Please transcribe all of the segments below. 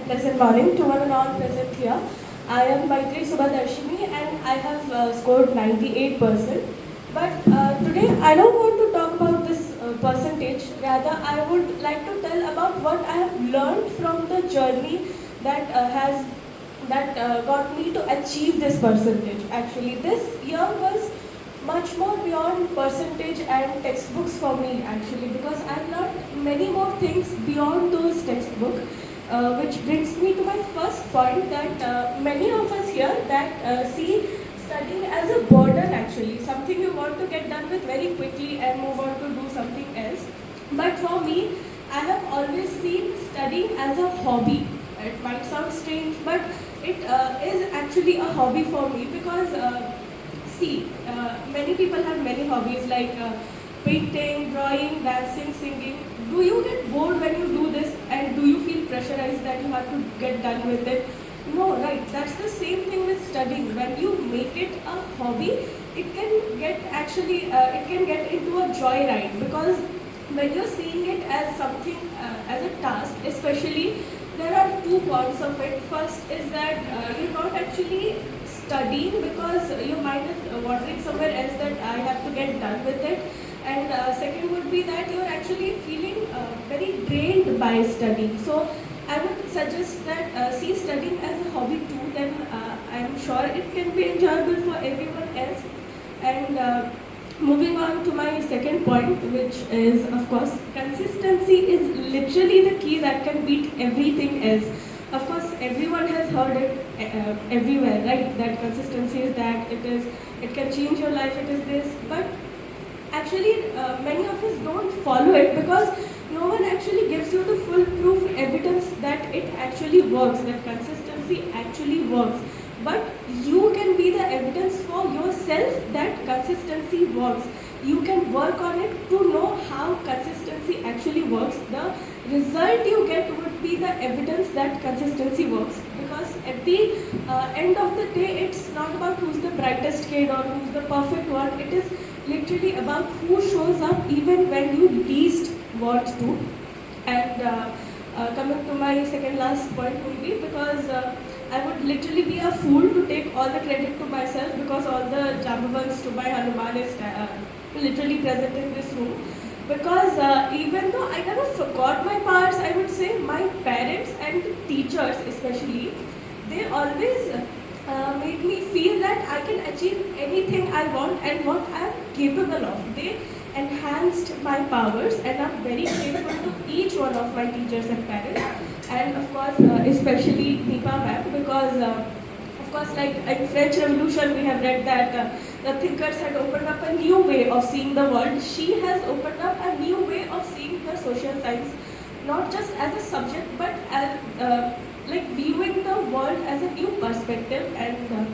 Pleasant morning to one and all present here. I am Maitri Subhadarshini and I have scored 98%. But today I don't want to talk about this percentage. Rather, I would like to tell about what I have learned from the journey that got me to achieve this percentage. Actually, this year was much more beyond percentage and textbooks for me actually, because I learned many more things beyond those textbooks, which brings me to my first point that many of us here that see studying as a burden actually, something you want to get done with very quickly and move on to do something else. But for me, I have always seen studying as a hobby. It might sound strange, but it is actually a hobby for me because many people have many hobbies like painting, drawing, dancing, singing. Do you get bored when you do this, and do you feel pressurized that you have to get done with it? No, right. That's the same thing with studying. When you make it a hobby, it can get into a joyride, because when you're seeing it as something, as a task, especially, there are two parts of it. First is that you're not actually studying because your mind is wandering somewhere else that I have to get done with it. And second would be that you're actually feeling very drained by studying. So I would suggest that see studying as a hobby too, then I'm sure it can be enjoyable for everyone else. And moving on to my second point, which is, of course, consistency is literally the key that can beat everything else. Of course, everyone has heard it everywhere, right? That consistency is that, it can change your life, it is this. But actually, many of us don't follow it because no one actually gives you the full proof evidence that it actually works, that consistency actually works. But you can be the evidence for yourself that consistency works. You can work on it to know how consistency actually works. The result you get would be the evidence that consistency works. Because at the end of the day, it's not about who's the brightest kid or who's the perfect one. It is literally about who shows up even when you least want to. And coming to my second last point will be because I would literally be a fool to take all the credit to myself, because all the Jambavans to my Hanuman is literally present in this room. Because even though I never forgot my powers, I would say my parents and teachers especially, they always made me feel that I can achieve anything I want and what I am capable of. They enhanced my powers, and I'm very grateful to each one of my teachers and parents. And of course, especially Deepa ma'am, because of course, like in French Revolution, we have read that the thinkers had opened up a new way of seeing the world. She has opened up a new way of seeing the social science, not just as a subject, but as like viewing the world as a new perspective. And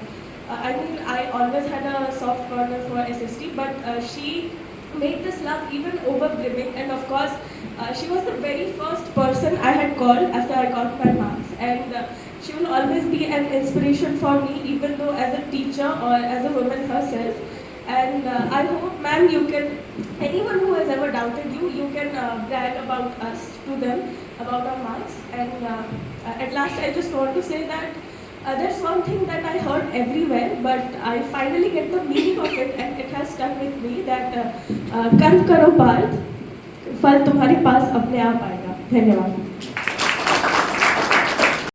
I mean, I always had a soft corner for SST, but she made this love even overbrimming. And of course, she was the very first person I had called after I got my marks. And she will always be an inspiration for me, even though as a teacher or as a woman herself. And I hope, ma'am, you can, anyone who has ever doubted you, you can brag about us to them, about our marks. And at last, I just want to say that there's one thing that I heard everywhere, but I finally get the meaning of it, and it has stuck with me, that कर्म करो पार्थ, फल तुम्हारे पास अपने आप आएगा. धन्यवाद.